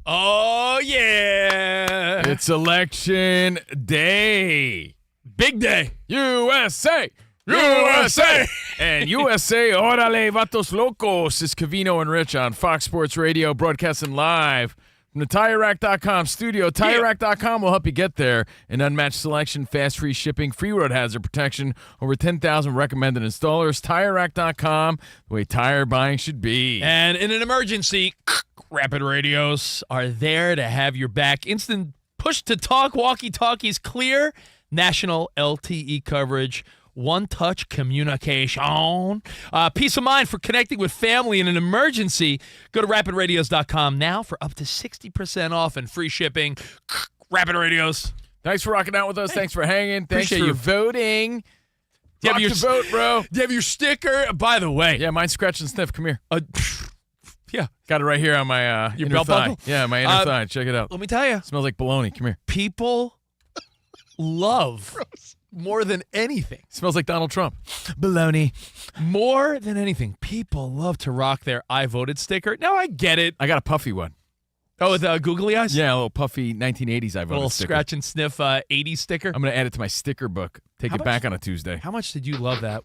Oh, yeah. It's election day. Big day. USA. USA. And USA, órale, vatos locos. It's COVINO and Rich on Fox Sports Radio, broadcasting live from the TireRack.com studio. TireRack.com will help you get there. An unmatched selection, fast free shipping, free road hazard protection, over 10,000 recommended installers. TireRack.com, the way tire buying should be. And in an emergency, Rapid Radios are there to have your back. Instant push-to-talk, walkie-talkies, clear national LTE coverage, one-touch communication. Peace of mind for connecting with family in an emergency. Go to rapidradios.com now for up to 60% off and free shipping. Rapid Radios. Thanks for rocking out with us. Thanks for hanging. Thanks Appreciate for you. voting. Do you Rock have your the vote, bro. Do you have your sticker? By the way. Yeah, mine's Scratch and Sniff. Come here. Yeah. Got it right here on my Your inner belt thigh. buckle? Yeah, my inner thigh. Check it out. Let me tell you. Smells like bologna. Come here. People love more than anything. Smells like Donald Trump. Bologna. More than anything, people love to rock their I voted sticker. Now, I get it. I got a puffy one. Oh, with googly eyes? Yeah, a little puffy 1980s I voted little sticker. scratch and sniff 80s sticker. I'm going to add it to my sticker book. Take How it much- back on a Tuesday. How much did you love that?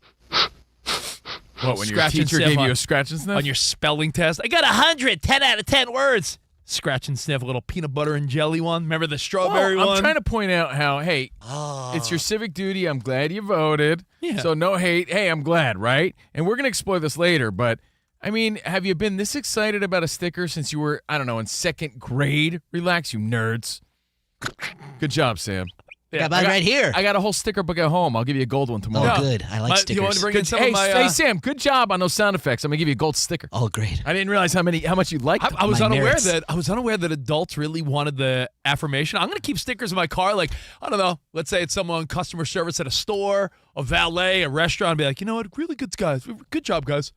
What, when your Scratch and teacher sniff gave on- you a scratch and sniff? On your spelling test. I got 100, 10 out of 10 words. Scratch and sniff, a little peanut butter and jelly one. Remember the strawberry Well, one? I'm trying to point out how, hey, it's your civic duty. I'm glad you voted. Yeah. So no hate. Hey, I'm glad, right? And we're going to explore this later, but I mean, have you been this excited about a sticker since you were, I don't know, in second grade? Relax, you nerds. Good job, Sam. Yeah. Got mine right here. I got a whole sticker book at home. I'll give you a gold one tomorrow. Oh, good. I like You stickers. want to bring in Good, some hey, of my... hey, Sam, good job on those sound effects. I'm going to give you a gold sticker. Oh, great. I didn't realize how much you liked them. I was my unaware merits. that adults really wanted the affirmation. I'm going to keep stickers in my car. Like, I don't know. Let's say it's someone customer service at a store, a valet, a restaurant. Be like, you know what? Really good guys. Good job, guys.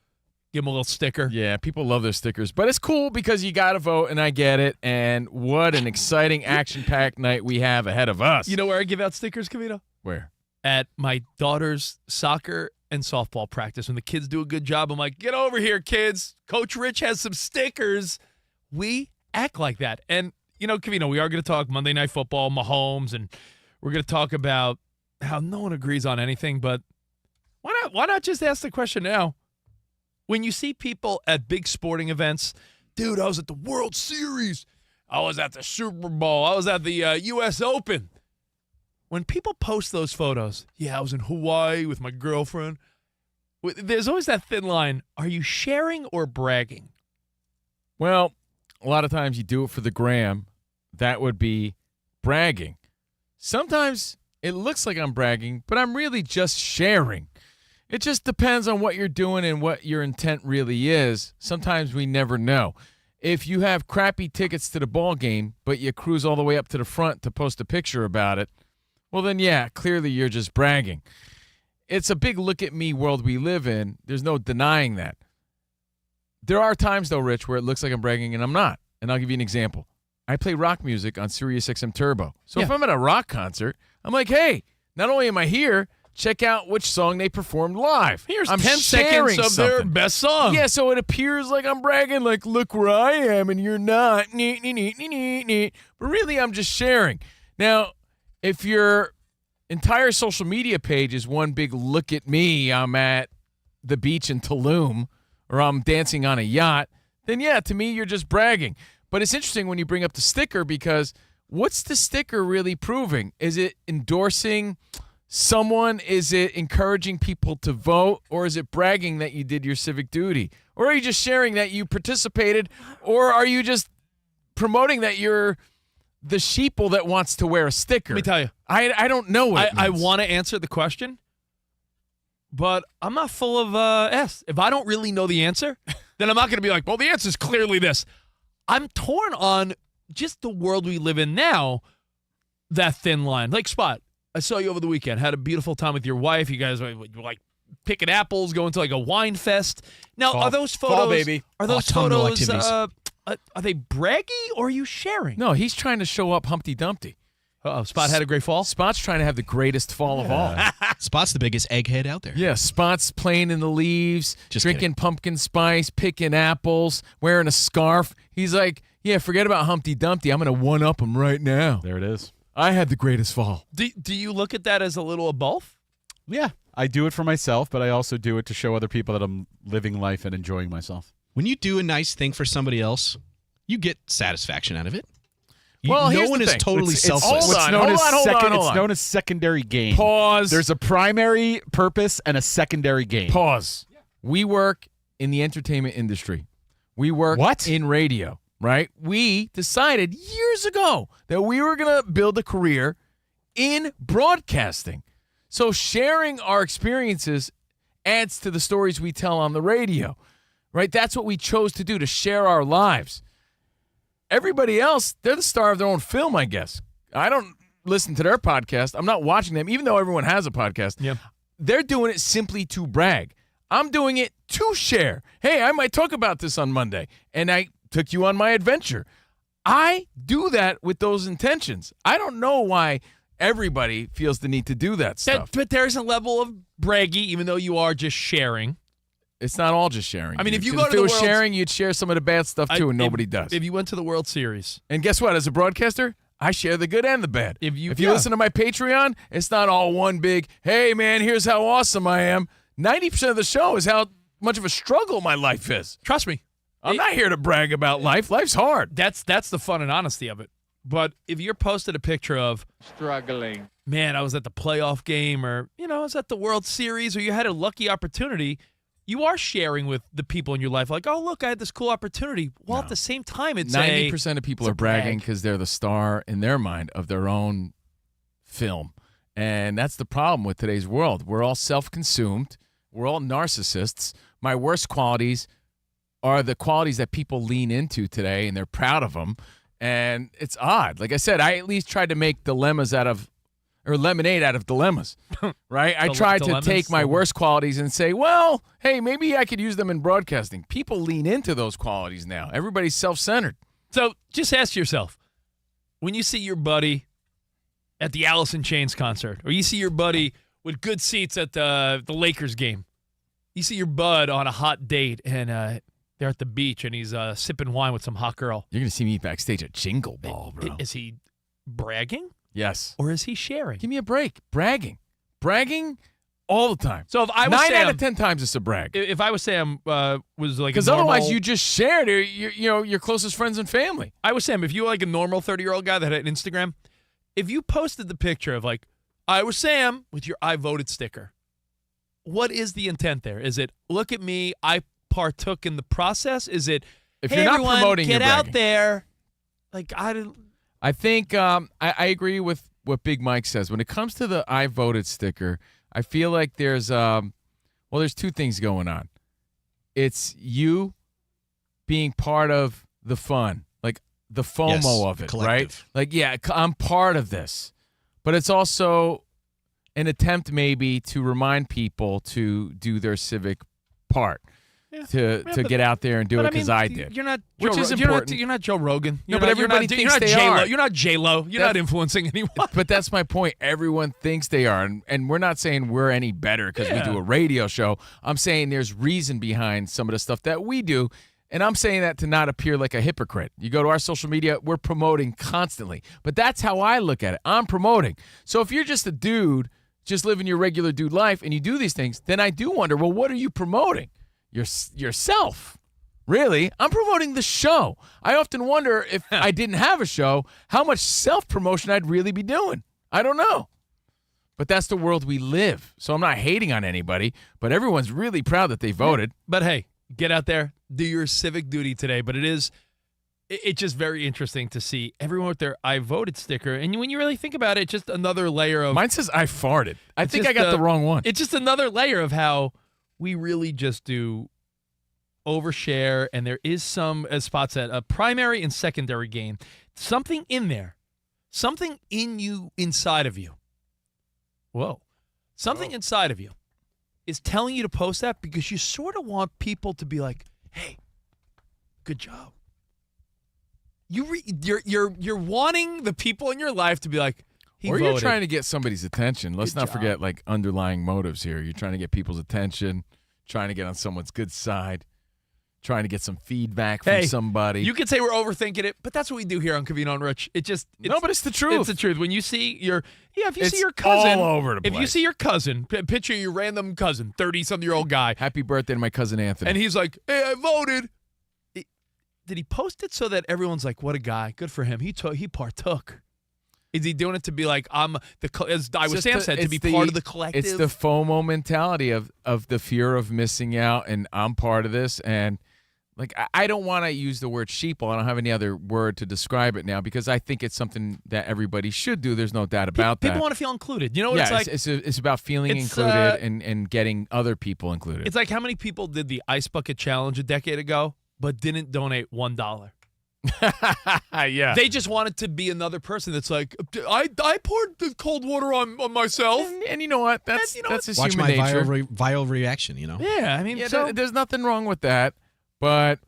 Give them a little sticker. Yeah, people love their stickers. But it's cool because you got to vote, and I get it. And what an exciting, action-packed night we have ahead of us. You know where I give out stickers, COVINO? Where? At my daughter's soccer and softball practice. When the kids do a good job, I'm like, get over here, kids. Coach Rich has some stickers. We act like that. And, you know, COVINO, we are going to talk Monday Night Football, Mahomes, and we're going to talk about how no one agrees on anything. But why not just ask the question now? When you see people at big sporting events, dude, I was at the World Series. I was at the Super Bowl. I was at the U.S. Open. When people post those photos, yeah, I was in Hawaii with my girlfriend. There's always that thin line. Are you sharing or bragging? Well, a lot of times you do it for the gram. That would be bragging. Sometimes it looks like I'm bragging, but I'm really just sharing. It just depends on what you're doing and what your intent really is. Sometimes we never know. If you have crappy tickets to the ball game, but you cruise all the way up to the front to post a picture about it, well then, yeah, clearly you're just bragging. It's a big look-at-me world we live in. There's no denying that. There are times, though, Rich, where it looks like I'm bragging and I'm not. And I'll give you an example. I play rock music on Sirius XM Turbo. So if I'm at a rock concert, I'm like, hey, not only am I here, check out which song they performed live. Here's I'm 10 sharing seconds of their something. best song. Yeah, so it appears like I'm bragging, like, look where I am and you're not. But really, I'm just sharing. Now, if your entire social media page is one big look at me, I'm at the beach in Tulum, or I'm dancing on a yacht, then yeah, to me, you're just bragging. But it's interesting when you bring up the sticker because what's the sticker really proving? Is it endorsing someone? Is it encouraging people to vote? Or is it bragging that you did your civic duty? Or are you just sharing that you participated? Or are you just promoting that you're the sheeple that wants to wear a sticker? Let me tell you. I don't know what I want to answer the question, but I'm not full of S. If I don't really know the answer, then I'm not going to be like, well, the answer is clearly this. I'm torn on just the world we live in now, that thin line. Like, Spot, I saw you over the weekend. Had a beautiful time with your wife. You guys were like picking apples, going to like a wine fest. Now, are those photos? Fall, baby. Are those Autumnal photos? activities. Are they braggy or are you sharing? No, he's trying to show up Humpty Dumpty. Uh-oh, Spot had a great fall. Spot's trying to have the greatest fall of all. Spot's the biggest egghead out there. Yeah, Spot's playing in the leaves, Just drinking kidding. pumpkin spice, picking apples, wearing a scarf. He's like, Yeah, forget about Humpty Dumpty. I'm going to one-up him right now. There it is. I had the greatest fall. Do you look at that as a little of both? Yeah, I do it for myself, but I also do it to show other people that I'm living life and enjoying myself. When you do a nice thing for somebody else, you get satisfaction out of it. Well, no here's one the is thing. totally It's selfless. Hold on. It's known as secondary gain. Pause. There's a primary purpose and a secondary gain. Pause. We work in the entertainment industry. We work in radio, right? We decided years ago that we were going to build a career in broadcasting. So sharing our experiences adds to the stories we tell on the radio, right? That's what we chose to do, to share our lives. Everybody else, they're the star of their own film, I guess. I don't listen to their podcast. I'm not watching them, even though everyone has a podcast. Yeah. They're doing it simply to brag. I'm doing it to share. Hey, I might talk about this on Monday, and I took you on my adventure. I do that with those intentions. I don't know why everybody feels the need to do that stuff. But there's a level of braggy, even though you are just sharing. It's not all just sharing. I mean, if you 'Cause go to it the was World- sharing, you'd share some of the bad stuff too, and nobody does. If you went to the World Series, And guess what? As a broadcaster, I share the good and the bad. If you listen to my Patreon, it's not all one big, hey, man, here's how awesome I am. 90% of the show is how much of a struggle my life is. trust me, I'm not here to brag about life. Life's hard. that's the fun and honesty of it. But if you're posted a picture of Struggling. man, I was at the playoff game, or I was at the World Series, or you had a lucky opportunity, you are sharing with the people in your life, like, oh, look, I had this cool opportunity. Well, at the same time, it's 90% of people it's are a bragging brag. because they're the star in their mind of their own film. And that's the problem with today's world. We're all self-consumed. We're all narcissists. My worst qualities are the qualities that people lean into today, and they're proud of them. And it's odd. Like I said, I at least tried to make lemonade out of dilemmas, right? I tried to dilemmas? take my worst qualities and say, well, hey, maybe I could use them in broadcasting. People lean into those qualities now. Everybody's self-centered. So just ask yourself, when you see your buddy at the Alice in Chains concert, or you see your buddy with good seats at the Lakers game, you see your bud on a hot date, and they're at the beach, and he's sipping wine with some hot girl. You're going to see me backstage at Jingle Ball, bro. Is he bragging, Yes. or is he sharing? Give me a break. Bragging all the time. So if I was 9 out Sam, of 10 times it's a brag. if I was Sam, was like Because a normal, otherwise you just shared your closest friends and family. I was Sam. If you were like a normal 30-year-old guy that had an Instagram, if you posted the picture of like, I was Sam with your I voted sticker, what is the intent there? Is it, look at me, I partook in the process? Is it, If hey, you're not everyone, promoting, get you're out bragging. there? Like, I didn't. I think I agree with what Big Mike says. When it comes to the I voted sticker, I feel like there's two things going on. It's you being part of the fun, like the FOMO Yes, of it, collective. right? Like, yeah, I'm part of this. But it's also an attempt maybe to remind people to do their civic part, to get out there and do it But because I did. You're not. Which Joe is You're not- important. You're not Joe Rogan. No, but everybody thinks you're not they J-Lo. are. You're not J-Lo. You're not influencing anyone. But that's my point. Everyone thinks they are. And we're not saying we're any better because we do a radio show. I'm saying there's reason behind some of the stuff that we do. And I'm saying that to not appear like a hypocrite. You go to our social media, we're promoting constantly. But that's how I look at it. I'm promoting. So if you're just a dude, just living your regular dude life, and you do these things, then I do wonder, well, what are you promoting? Yourself. Really? I'm promoting the show. I often wonder if I didn't have a show, how much self-promotion I'd really be doing. I don't know. But that's the world we live. So I'm not hating on anybody, but everyone's really proud that they voted. But hey, get out there, do your civic duty today. But it's just very interesting to see everyone with their I voted sticker. And when you really think about it, just another layer of. Mine says I farted. I It's think I just, got the wrong one. It's just another layer of how we really just do overshare, and there is some, as Spot said, a primary and secondary gain. Something in there, something in you, inside of you. Whoa. Something inside of you is telling you to post that because you sort of want people to be like, hey, good job. You're wanting the people in your life to be like, he or voted. you're trying to get somebody's attention. Let's Good not job. forget like underlying motives here. You're trying to get people's attention, trying to get on someone's good side. trying to get some feedback from somebody. You could say we're overthinking it, but that's what we do here on Covino and Rich. No, but it's the truth. It's the truth. When you see see your cousin, all over the if you place. see your cousin, picture your random cousin, 30-something-year-old guy. Happy birthday to my cousin Anthony. And he's like, hey, I voted. Did he post it so that everyone's like, what a guy. Good for him. He partook. Is he doing it to be like, as Sam said, to be part of the collective? It's the FOMO mentality of the fear of missing out, and I'm part of this. And, like, I don't want to use the word sheeple. I don't have any other word to describe it now because I think it's something that everybody should do. There's no doubt about that. People want to feel included. You know what it's like? It's about feeling included and getting other people included. It's like how many people did the Ice Bucket Challenge a decade ago but didn't donate $1? Yeah. They just wanted to be another person that's like, I poured the cold water on myself. And you know what? That's just Watch human my nature. viral reaction, Yeah, I mean, there's nothing wrong with that, but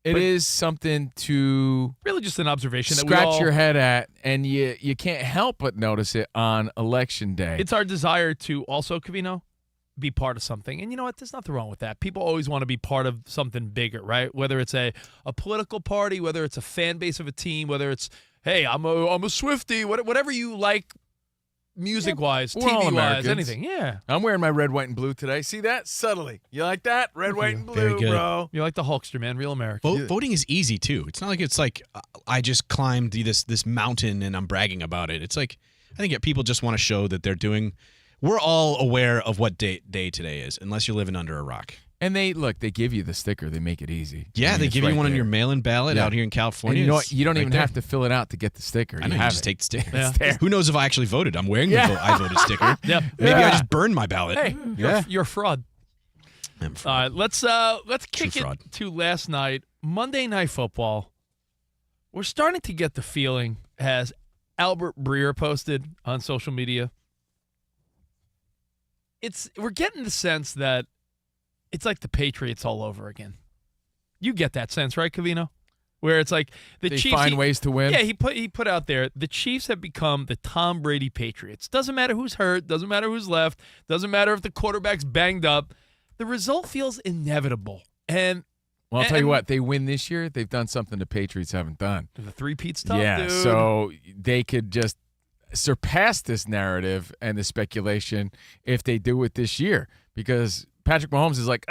it is something to really just an observation that scratch your head at, and you can't help but notice it on Election Day. It's our desire to also, Covino, be part of something. And you know what? There's nothing wrong with that. People always want to be part of something bigger, right? Whether it's a political party, whether it's a fan base of a team, whether it's, hey, I'm a Swiftie, whatever you like music-wise, We're all TV-wise, Americans. anything. Yeah. I'm wearing my red, white, and blue today. See that? Subtly. You like that? Red, white, and Very blue, good. bro. You're like the Hulkster, man. Real American. Voting is easy too. It's not like it's like I just climbed this mountain and I'm bragging about it. It's like I think people just want to show that they're doing. We're all aware of what day today is, unless you're living under a rock. And they give you the sticker. They make it easy. Yeah, I mean, they it's give you right one on there. your mail-in ballot out here in California. And you know It's what? You don't right even there. have to fill it out to get the sticker. I know, you have just it. take the sticker. Yeah. It's there. Who knows if I actually voted? I'm wearing the I voted sticker. Yeah. Maybe Yeah. I just burned my ballot. Hey, you're a fraud. I'm a fraud. Let's kick True it fraud. to last night, Monday Night Football. We're starting to get the feeling, as Albert Breer posted on social media, we're getting the sense that it's like the Patriots all over again. You get that sense, right, Covino? Where it's like the They Chiefs find ways to win. Yeah, he put out there, the Chiefs have become the Tom Brady Patriots. Doesn't matter who's hurt, doesn't matter who's left, doesn't matter if the quarterback's banged up. The result feels inevitable. And Well, I'll tell you what, they win this year, they've done something the Patriots haven't done. the three-peat stuff, Yeah, dude. so they could just surpass this narrative and the speculation if they do it this year, because Patrick Mahomes is like,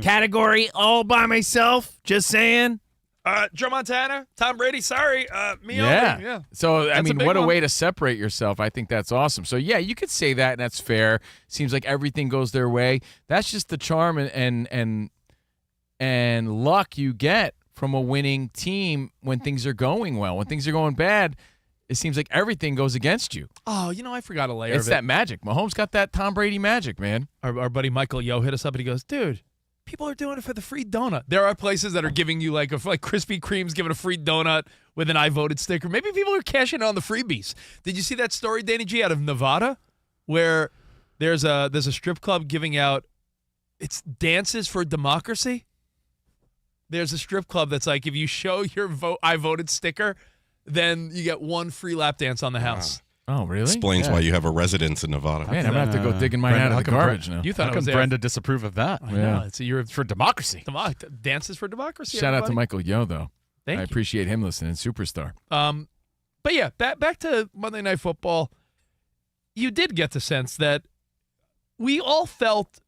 category all by myself, just saying. Joe Montana, Tom Brady, sorry, me Yeah. only. Yeah. So, That's I a mean, big what a one. way to separate yourself. I think that's awesome. So, yeah, you could say that, and that's fair. Seems like everything goes their way. That's just the charm and luck you get from a winning team when things are going well. When things are going bad, it seems like everything goes against you. Oh, I forgot a layer It's of it. that magic. Mahomes got that Tom Brady magic, man. Our buddy Michael Yo hit us up and he goes, dude, people are doing it for the free donut. There are places that are giving you like Krispy Kreme's giving a free donut with an I voted sticker. Maybe people are cashing in on the freebies. Did you see that story, Danny G, out of Nevada, where there's a strip club giving out, it's dances for democracy? There's a strip club that's like, if you show your I voted sticker, then you get one free lap dance on the house. Oh, really? Explains Yeah. why you have a residence in Nevada. Man, I'm going to have to go digging mine out of the garbage now. You thought How it come was there. Brenda disapprove of that? I know. You're It's for democracy. dances for democracy. Shout out to everybody. Michael Yo, though. Thank I you. appreciate him listening. Superstar. But yeah, back to Monday Night Football. You did get the sense that we all felt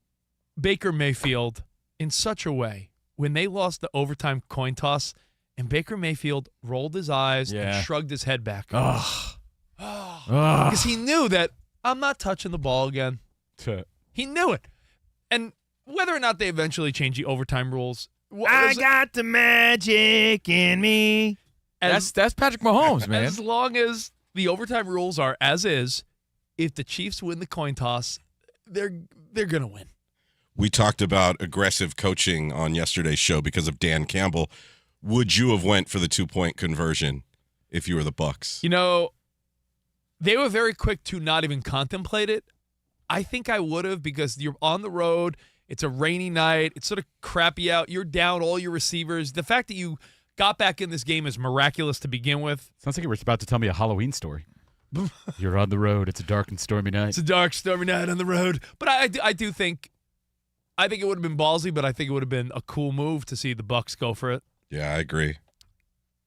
Baker Mayfield in such a way when they lost the overtime coin toss, and Baker Mayfield rolled his eyes Yeah. and shrugged his head back. Ugh. Because he knew that I'm not touching the ball again. He knew it. And whether or not they eventually change the overtime rules, got the magic in me. That's Patrick Mahomes, man. as long as the overtime rules are as is, if the Chiefs win the coin toss, they're going to win. We talked about aggressive coaching on yesterday's show because of Dan Campbell. Would you have went for the 2-point conversion if you were the Bucs? They were very quick to not even contemplate it. I think I would have, because you're on the road. It's a rainy night. It's sort of crappy out. You're down all your receivers. The fact that you got back in this game is miraculous to begin with. Sounds like you were about to tell me a Halloween story. You're on the road. It's a dark and stormy night. It's a dark, stormy night on the road. But I do think I think it would have been ballsy, but I think it would have been a cool move to see the Bucs go for it. Yeah, I agree.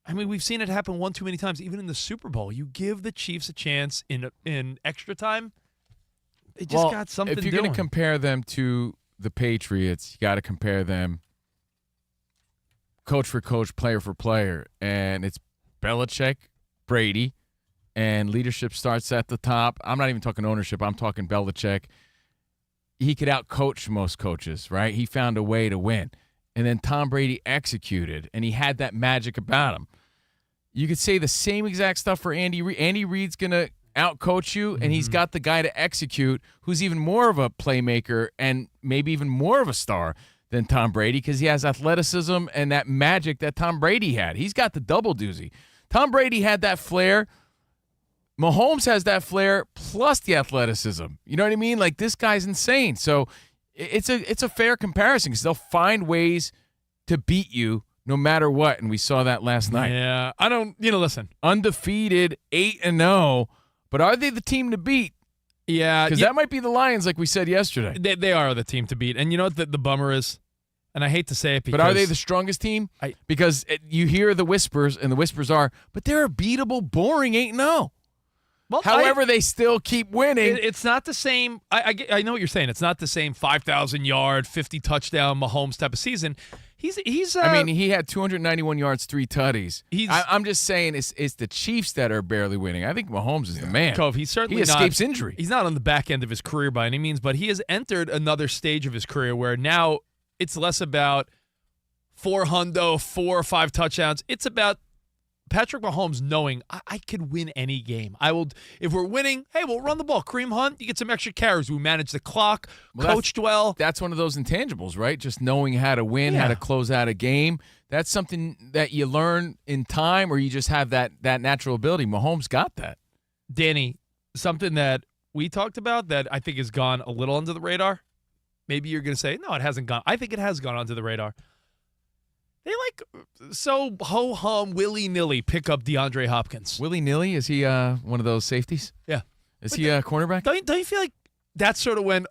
I mean, we've seen it happen one too many times. Even in the Super Bowl, you give the Chiefs a chance in extra time. They just got something if you're doing. going to compare them to the Patriots, you got to compare them coach for coach, player for player. And it's Belichick, Brady, and leadership starts at the top. I'm not even talking ownership. I'm talking Belichick. He could outcoach most coaches, right? He found a way to win. And then Tom Brady executed, and he had that magic about him. You could say the same exact stuff for Andy Reid. Andy Reid's going to outcoach you, and he's got the guy to execute who's even more of a playmaker and maybe even more of a star than Tom Brady because he has athleticism and that magic that Tom Brady had. He's got the double doozy. Tom Brady had that flair. Mahomes has that flair plus the athleticism. You know what I mean? Like, this guy's insane. So it's a fair comparison because they'll find ways to beat you no matter what, and we saw that last night. Yeah, I don't. Listen, Undefeated, 8-0, but are they the team to beat? Yeah, Because that might be the Lions, like we said yesterday. they are the team to beat. And you know what the bummer is? And I hate to say it because... But are they the strongest team? Because you hear the whispers, and the whispers are, but they're a beatable, boring 8-0. Well, However, they still keep winning. It's not the same. I know what you're saying. It's not the same 5,000-yard, 50-touchdown Mahomes type of season. He's. I mean, he had 291 yards, 3 tutties. I'm just saying it's the Chiefs that are barely winning. I think Mahomes is the man. Cove, he's certainly he escapes injury. He's not on the back end of his career by any means, but he has entered another stage of his career where now it's less about 4 or 5 touchdowns. It's about Patrick Mahomes knowing I could win any game. I will. If we're winning, hey, we'll run the ball. Kareem Hunt, you get some extra carries. We manage the clock, coached well. That's one of those intangibles, right? Just knowing how to win, how to close out a game. That's something that you learn in time, or you just have that natural ability. Mahomes got that. Danny, something that we talked about that I think has gone a little under the radar. Maybe you're going to say, no, it hasn't gone. I think it has gone under the radar. They so ho-hum, willy-nilly pick up DeAndre Hopkins. Willy-nilly? Is he one of those safeties? Yeah. Is he a cornerback? Don't you feel like that sort of went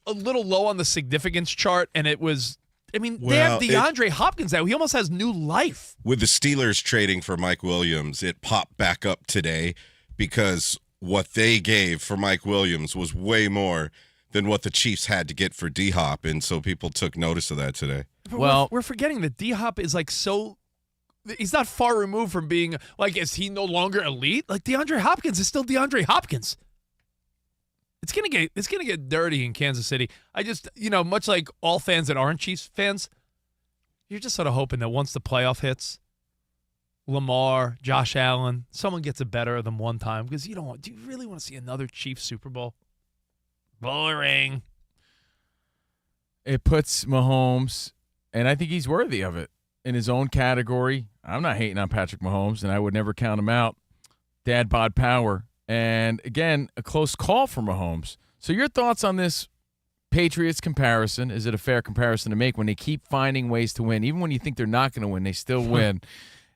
a little low on the significance chart, and it was, I mean, they have DeAndre Hopkins now. He almost has new life. With the Steelers trading for Mike Williams, it popped back up today because what they gave for Mike Williams was way more than what the Chiefs had to get for D-Hop, and so people took notice of that today. Well, we're forgetting that D-Hop is he's not far removed from being, is he no longer elite? Like, DeAndre Hopkins is still DeAndre Hopkins. It's gonna get dirty in Kansas City. I just, much like all fans that aren't Chiefs fans, you're just sort of hoping that once the playoff hits, Lamar, Josh Allen, someone gets it better of them one time, because do you really want to see another Chiefs Super Bowl? Boring. It puts Mahomes, and I think he's worthy of it, in his own category. I'm not hating on Patrick Mahomes, and I would never count him out. Dad bod power. And, again, a close call for Mahomes. So your thoughts on this Patriots comparison? Is it a fair comparison to make when they keep finding ways to win? Even when you think they're not going to win, they still win.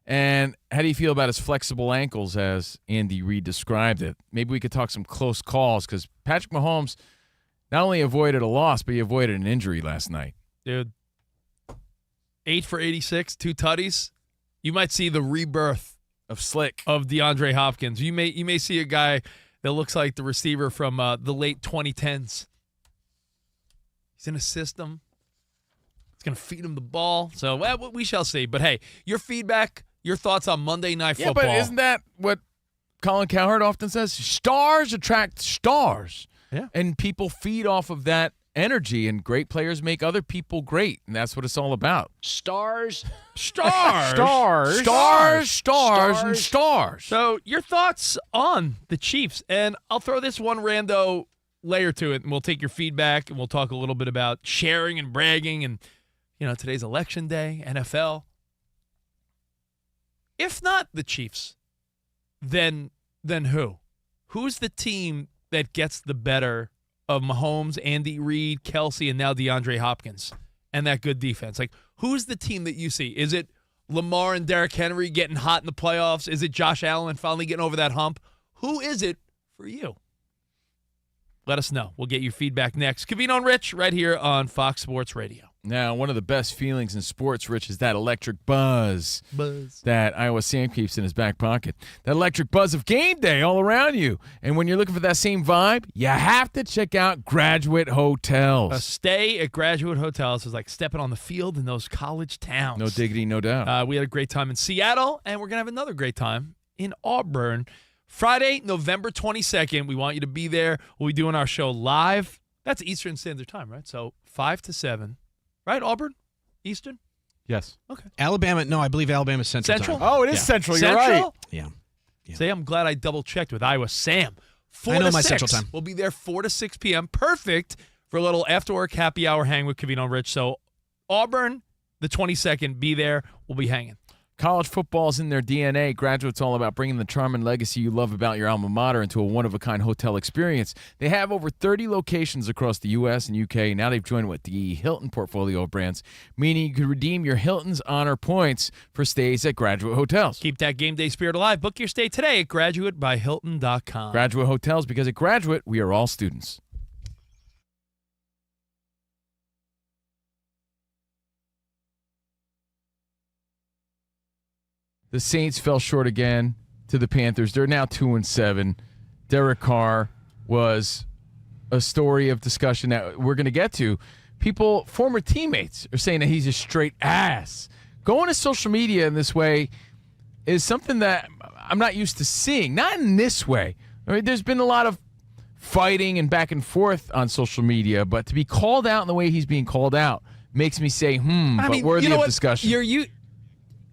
And how do you feel about his flexible ankles, as Andy Reid described it? Maybe we could talk some close calls, because Patrick Mahomes not only avoided a loss, but he avoided an injury last night. Dude, 8 for 86, 2 tutties. You might see the rebirth of Slick, of DeAndre Hopkins. You may see a guy that looks like the receiver from the late 2010s. He's in a system. It's going to feed him the ball. So we shall see. But, hey, your feedback, your thoughts on Monday Night Football. Yeah, but isn't that what Colin Cowherd often says? Stars attract stars. Yeah. And people feed off of that energy, and great players make other people great, and that's what it's all about. Stars. Stars. So your thoughts on the Chiefs, and I'll throw this one rando layer to it, and we'll take your feedback, and we'll talk a little bit about sharing and bragging, and today's election day, NFL. If not the Chiefs, then who? Who's the team that gets the better of Mahomes, Andy Reid, Kelsey, and now DeAndre Hopkins, and that good defense? Like, who's the team that you see? Is it Lamar and Derrick Henry getting hot in the playoffs? Is it Josh Allen finally getting over that hump? Who is it for you? let us know. We'll get your feedback next. Covino and Rich right here on Fox Sports Radio. Now, one of the best feelings in sports, Rich, is that electric buzz that Iowa Sam keeps in his back pocket. That electric buzz of game day all around you. And when you're looking for that same vibe, you have to check out Graduate Hotels. A stay at Graduate Hotels is like stepping on the field in those college towns. No diggity, no doubt. We had a great time in Seattle, and we're going to have another great time in Auburn. Friday, November 22nd. We want you to be there. We'll be doing our show live. That's Eastern Standard Time, right? So 5 to 7. Right, Auburn? Eastern? Yes. Okay. Alabama, no, I believe Alabama's Central. Central? Time. Oh, it is Yeah. Central. You're Central? right. Yeah. Yeah. Say, I'm glad I double-checked with Iowa Sam. 4 I know to my 6. Central Time. We'll be there 4 to 6 p.m. Perfect for a little after-work happy hour hang with Covino and Rich. So Auburn, the 22nd, be there. We'll be hanging. College football's in their DNA. Graduate's all about bringing the charm and legacy you love about your alma mater into a one-of-a-kind hotel experience. They have over 30 locations across the U.S. and U.K. Now they've joined with the Hilton portfolio of brands, meaning you can redeem your Hilton's honor points for stays at Graduate Hotels. Keep that game day spirit alive. Book your stay today at graduatebyhilton.com. Graduate Hotels, because at Graduate, we are all students. The Saints fell short again to the Panthers. They're now 2-7. Derek Carr was a story of discussion that we're going to get to. People, former teammates, are saying that he's a straight ass. Going to social media in this way is something that I'm not used to seeing. Not in this way. I mean, there's been a lot of fighting and back and forth on social media, but to be called out in the way he's being called out makes me say, but worthy of discussion.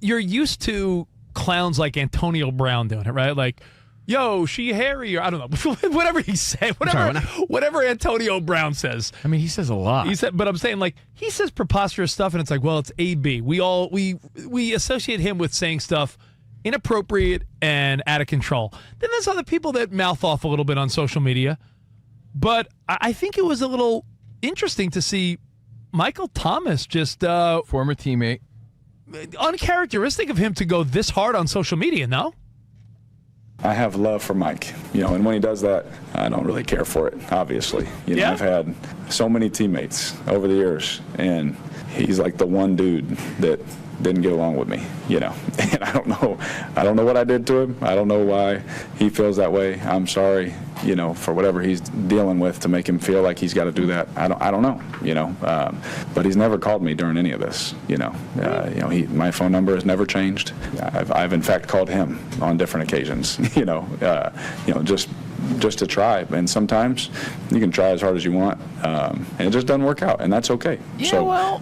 You're used to clowns like Antonio Brown doing it, right? Like, yo, she hairy, or I don't know, whatever he said, whatever Antonio Brown says. I mean, he says a lot. He said, but I'm saying, like, he says preposterous stuff, and it's like, well, it's AB. We associate him with saying stuff inappropriate and out of control. Then there's other people that mouth off a little bit on social media, but I think it was a little interesting to see Michael Thomas just Former teammate. uncharacteristic of him to go this hard on social media, no? I have love for Mike, and when he does that, I don't really care for it, obviously. Yeah. I've had so many teammates over the years, and he's like the one dude that didn't get along with me, and I don't know what I did to him. I don't know why he feels that way. I'm sorry, for whatever he's dealing with to make him feel like he's got to do that. I don't know, but he's never called me during any of this, my phone number has never changed. I've in fact called him on different occasions, just to try. And sometimes you can try as hard as you want, and it just doesn't work out, and that's okay. Yeah, so well,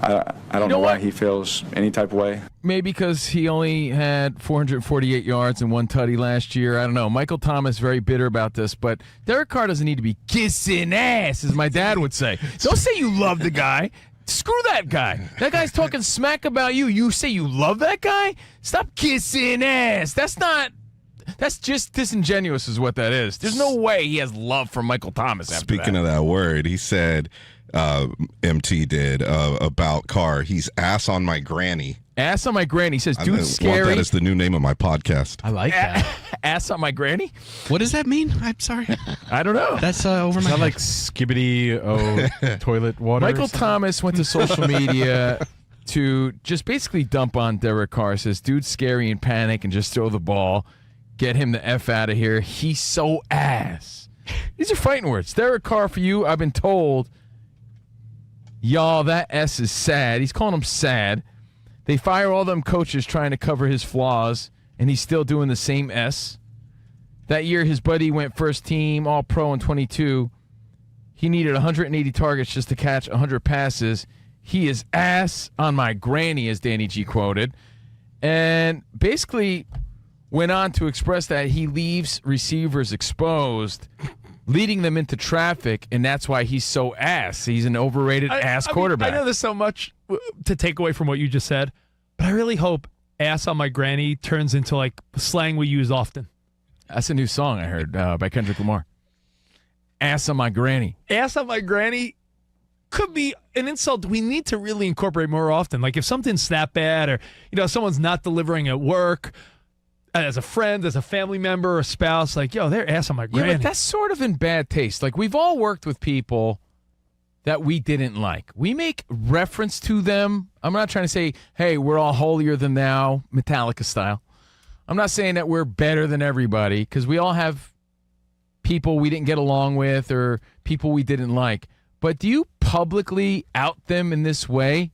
I don't know why he feels any type of way. Maybe because he only had 448 yards and one tutty last year. I don't know. Michael Thomas very bitter about this, but Derek Carr doesn't need to be kissing ass, as my dad would say. Don't say you love the guy. Screw that guy. That guy's talking smack about you. You say you love that guy? Stop kissing ass. That's just disingenuous is what that is. There's no way he has love for Michael Thomas after Speaking of that word, he said, MT did, about Carr, he's ass on my granny. Ass on my granny. He says, I dude, want scary. that as the new name of my podcast. I like that. Ass on my granny? What does that mean? I'm sorry. I don't know. That's over Is my that head. like skibbity toilet water? Michael Thomas went to social media to just basically dump on Derek Carr. Says, dude's scary and panic and just throw the ball. Get him the F out of here. He's so ass. These are fighting words. Derek Carr, for you, I've been told, y'all, that S is sad. He's calling him sad. They fire all them coaches trying to cover his flaws, and he's still doing the same S. That year, his buddy went first team, all-pro in 22. He needed 180 targets just to catch 100 passes. He is ass on my granny, as Danny G quoted. And basically went on to express that he leaves receivers exposed, leading them into traffic, and that's why he's so ass. He's an overrated ass quarterback. I know there's so much to take away from what you just said, but I really hope ass on my granny turns into like slang we use often. That's a new song I heard by Kendrick Lamar. Ass on my granny. Ass on my granny could be an insult we need to really incorporate more often. Like if something's that bad or, someone's not delivering at work, as a friend, as a family member, a spouse, like, yo, they're ass on my granny. Yeah, but that's sort of in bad taste. Like, we've all worked with people that we didn't like. We make reference to them. I'm not trying to say, hey, we're all holier than thou, Metallica style. I'm not saying that we're better than everybody, because we all have people we didn't get along with or people we didn't like. But do you publicly out them in this way?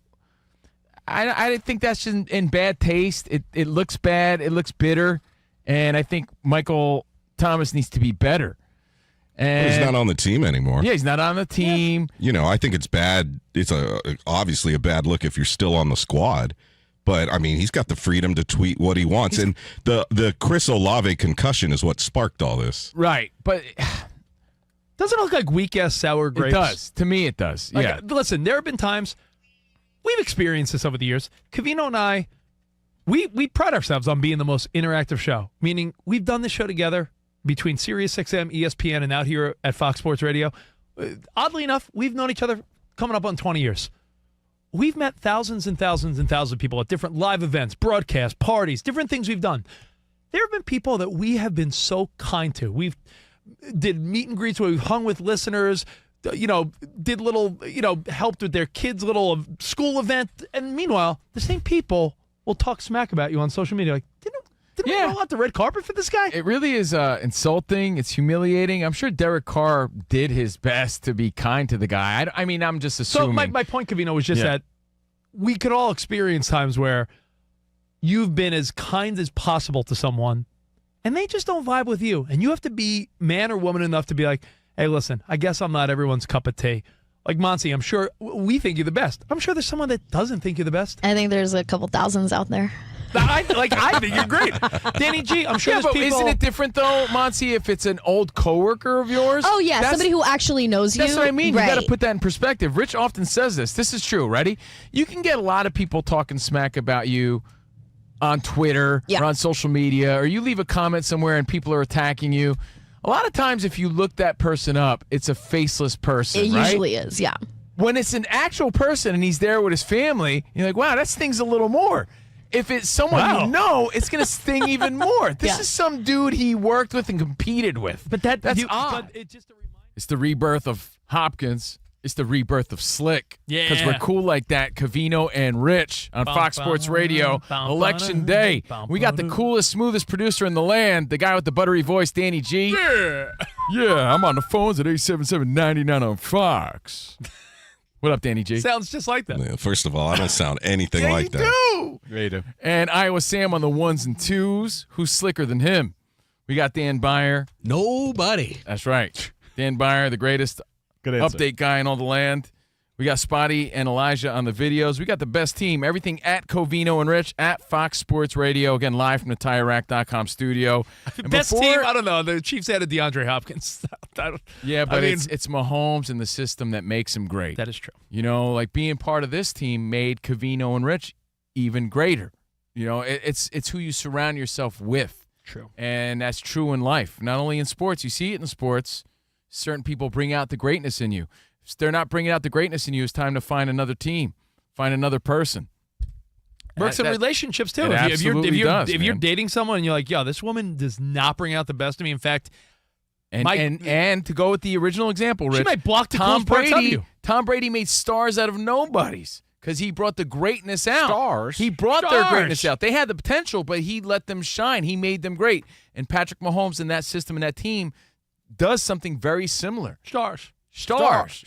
I think that's just in bad taste. It looks bad. It looks bitter. And I think Michael Thomas needs to be better. And He's not on the team anymore. Yeah, he's not on the team. You know, I think it's bad. It's obviously a bad look if you're still on the squad. But, I mean, he's got the freedom to tweet what he wants. And the Chris Olave concussion is what sparked all this. Right. But Doesn't it look like weak-ass sour grapes? it does. To me, it does. Like, yeah. Listen, there have been times we've experienced this over the years. Covino and I, we pride ourselves on being the most interactive show, meaning we've done this show together between SiriusXM, ESPN, and out here at Fox Sports Radio. Oddly enough, we've known each other coming up on 20 years. We've met thousands and thousands and thousands of people at different live events, broadcasts, parties, different things we've done. There have been people that we have been so kind to. We've did meet and greets where we've hung with listeners, did little, helped with their kids' little school event. And meanwhile, the same people will talk smack about you on social media. Like, didn't we roll out the red carpet for this guy? It really is insulting. It's humiliating. I'm sure Derek Carr did his best to be kind to the guy. I mean, I'm just assuming. So my point, Covino, was just that we could all experience times where you've been as kind as possible to someone, and they just don't vibe with you. And you have to be man or woman enough to be like, hey, listen, I guess I'm not everyone's cup of tea. Like, Monty, I'm sure we think you're the best. I'm sure there's someone that doesn't think you're the best. I think there's a couple thousands out there. I think you're great. Danny G, I'm sure Yeah, there's but people. isn't it different, though, Monty, if it's an old coworker of yours? Oh, yeah, That's- somebody who actually knows you. That's what I mean. Right. You got to put that in perspective. Rich often says this. This is true. Ready? You can get a lot of people talking smack about you on Twitter or on social media, or you leave a comment somewhere and people are attacking you. A lot of times, if you look that person up, it's a faceless person, It right? usually is, yeah. When it's an actual person and he's there with his family, you're like, wow, that stings a little more. If it's someone you know, it's going to sting even more. This is some dude he worked with and competed with. But that's odd. But it's just a reminder. It's the rebirth of Hopkins. It's the rebirth of Slick. Yeah. Because we're cool like that. Covino and Rich on Fox Sports Radio. Election day. We got the coolest, smoothest producer in the land, the guy with the buttery voice, Danny G. Yeah, I'm on the phones at 877-99 on Fox. What up, Danny G? Sounds just like that. Yeah, first of all, I don't sound anything like that. Do. And Iowa Sam on the ones and twos. Who's slicker than him? We got Dan Byer. Nobody. That's right. Dan Byer, the greatest Good answer. update guy in all the land. We got Spotty and Elijah on the videos. We got the best team. Everything at Covino and Rich at Fox Sports Radio. Again, live from the TireRack.com studio. And Best team? I don't know. The Chiefs added DeAndre Hopkins. Yeah, but I mean, it's Mahomes and the system that makes him great. That is true. You know, like being part of this team made Covino and Rich even greater. You know, it's who you surround yourself with. True. And that's true in life. Not only in sports. You see it in sports. Certain people bring out the greatness in you. If they're not bringing out the greatness in you, it's time to find another team, find another person. Works in relationships, too. It absolutely does, if you're man. dating someone and you're like, yo, this woman does not bring out the best of me. In fact, And to go with the original example, Rich, she might block the coolest parts of you. Tom Brady made stars out of nobodies because he brought the greatness out. Stars? He brought their Stars. greatness out. They had the potential, but he let them shine. He made them great. And Patrick Mahomes and that system and that team does something very similar. Stars. Stars.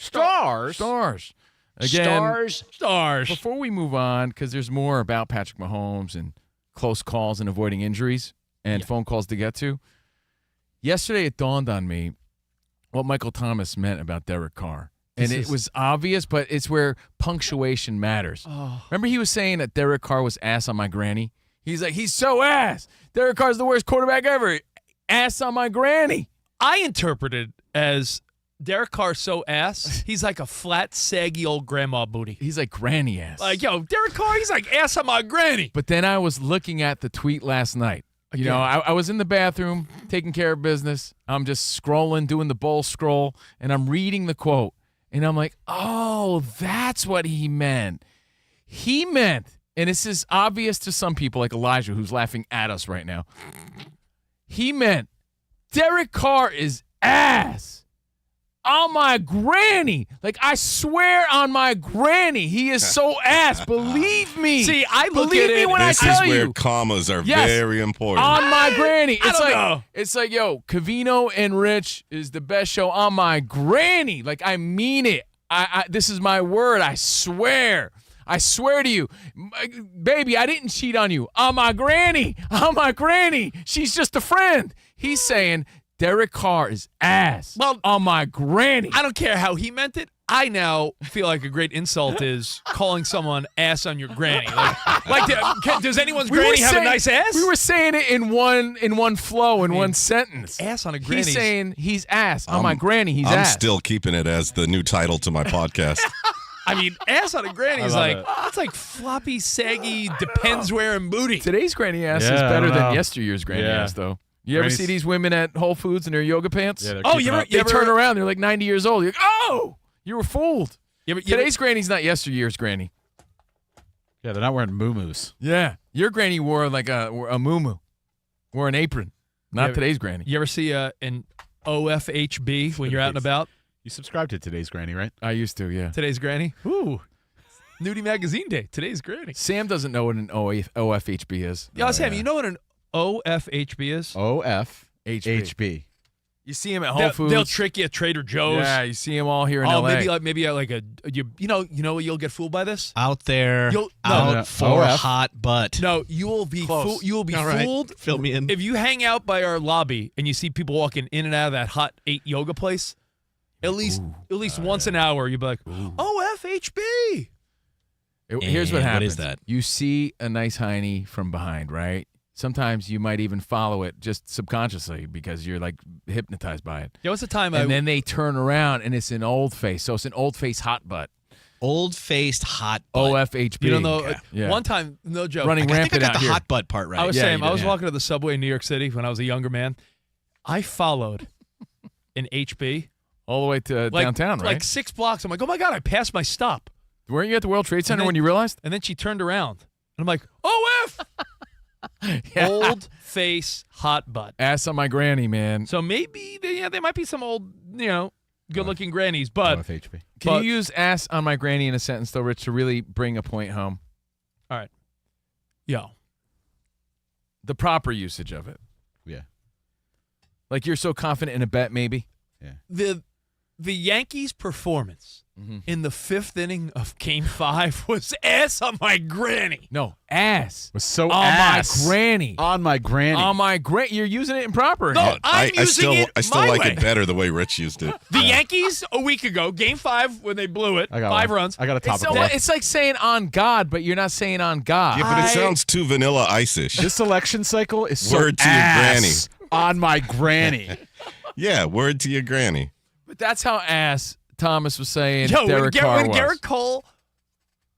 Again, Stars. before we move on, because there's more about Patrick Mahomes and close calls and avoiding injuries and phone calls to get to, yesterday it dawned on me what Michael Thomas meant about Derek Carr. And it was obvious, but it's where punctuation matters. Oh. Remember he was saying that Derek Carr was ass on my granny? He's like, he's so ass. Derek Carr's the worst quarterback ever. Ass on my granny. I interpreted as Derek Carr so ass, he's like a flat, saggy old grandma booty. He's like granny ass. Like, yo, Derek Carr, he's like ass on my granny. But then I was looking at the tweet last night. You know, I was in the bathroom taking care of business. I'm just scrolling, doing the bowl scroll, and I'm reading the quote. And I'm like, oh, that's what he meant. He meant and this is obvious to some people like Elijah who's laughing at us right now. He meant Derek Carr is ass. On my granny. Like, I swear on my granny, he is so ass. Believe me. See, I look Believe at me it. when This I is tell where you. commas are Yes. very important. On my granny. know. It's like, yo, Covino and Rich is the best show on my granny. Like, I mean it. This is my word. I swear. I swear to you. Baby, I didn't cheat on you. On my granny. On my granny. She's just a friend. He's saying Derek Carr is ass. Well, on my granny. I don't care how he meant it. I now feel like a great insult is calling someone ass on your granny. Does anyone's granny have a nice ass? We were saying it in one flow, in one sentence. Ass on a granny. He's saying he's ass. On my granny, he's I'm ass. still keeping it as the new title to my podcast. I mean, ass on a granny is love like, it. that's like floppy, saggy, depends wearing booty. Today's granny ass Yeah, is I better don't than know. yesteryear's granny Yeah. ass, though. You ever Granny's- see these women at Whole Foods in their yoga pants? Yeah, they're Oh, keeping you ever- up. They turn around, they're like 90 years old. You're like, oh, you were fooled. Today's granny's not yesteryear's granny. Yeah, they're not wearing muumuus. Yeah. Your granny wore like a muumuu. Wore an apron. Not Yeah, today's granny. You ever see an OFHB when you're out and about? You subscribe to Today's Granny, right? I used to, yeah. Today's granny? Ooh. Nudie Magazine Day. Today's granny. Sam doesn't know what an OFHB is. Yeah, Sam, you know what an OFHB is? OFHB. You see him at Whole Foods. They'll trick you at Trader Joe's. Yeah, you see him all here in Oh, LA. maybe like a you know you'll get fooled by this. Out there, You'll- no, out no, for OF. hot butt. No, you will be Close. you will be All right. fooled Fill me in. if you hang out by our lobby and you see people walking in and out of that hot 8 yoga place. At least once an hour, you'll be like, OFHB. Here's what And happens. what is that? You see a nice hiney from behind, right? Sometimes you might even follow it just subconsciously because you're like hypnotized by it. Yeah, what's the time? And then they turn around and it's an old face. So it's an old face hot butt. Old-faced hot butt. OFHB. you don't know. Yeah. One time, no joke. Running I think I rampant got out the here. hot butt part right. I was Yeah, saying, you I was did. walking to the subway in New York City when I was a younger man. I followed an HB All the way to like, downtown, right? like 6 blocks. I'm like, oh my god, I passed my stop. Weren't you at the World Trade Center then- when you realized? And then she turned around, and I'm like, OF. Old face hot butt. Ass on my granny, man. So maybe they might be some old, good-looking grannies, but OFHB. Can but- you use ass on my granny in a sentence, though, Rich, to really bring a point home? yo, The proper usage of it. Yeah. Like you're so confident in a bet, maybe? the Yankees' performance in the 5th inning of Game 5 was ass on my granny. No, ass. Was so On ass. my granny. On my granny. On my granny. You're using it improper. No, again. I'm using it I still my like way. it better the way Rich used it. The Yankees a week ago, Game 5, when they blew it, I got 5 one. runs. I got a It's, topical. it's like saying on God, but you're not saying on God. Yeah, but it sounds too vanilla ice-ish. This election cycle is so Word to your ass on my granny. Yeah, word to your granny. But that's how ass Thomas was saying Yo, Derek Carr when was. Garrett Cole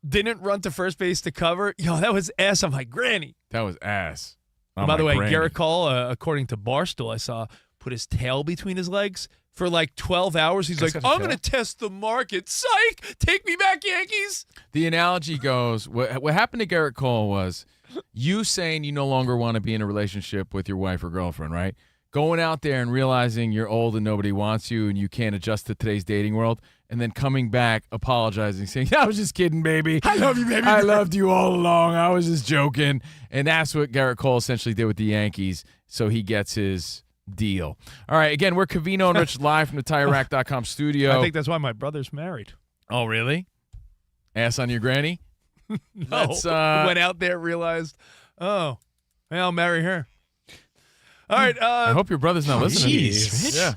didn't run to first base to cover, that was ass on my granny. That was ass. And On by the my way, granny. Garrett Cole, according to Barstool, I saw, put his tail between his legs for like 12 hours. He's That's like, got your I'm going to test the market. Psych! Take me back, Yankees! The analogy goes, what happened to Garrett Cole was you saying you no longer want to be in a relationship with your wife or girlfriend, right? Going out there and realizing you're old and nobody wants you and you can't adjust to today's dating world, and then coming back, apologizing, saying, I was just kidding, baby. I love you, baby. I loved you all along. I was just joking. And that's what Garrett Cole essentially did with the Yankees, so he gets his deal. All right, again, we're Covino and Rich live from the TireRack.com studio. I think that's why my brother's married. Oh, really? Ass on your granny? No. That's, Went out there, realized, well, I'll marry her. All right. I hope your brother's not listening. Jeez, Rich. Yeah.